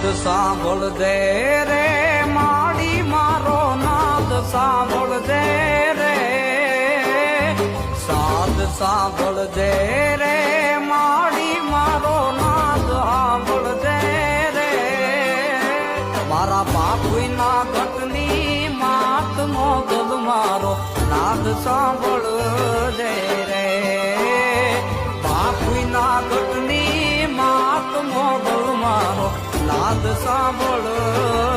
સાંભળ દે રે માડી મારો નાદ સાંભળ દે રે સાદ સાંભળ દે રે માડી મારો નાદ સાંભળ દે રે મારા બાપુના ઘટની માત મોગલ મારો નાદ સાંભળ દે રે બાપુના ઘટની માત મોગલ મારો નાદ સાંભળ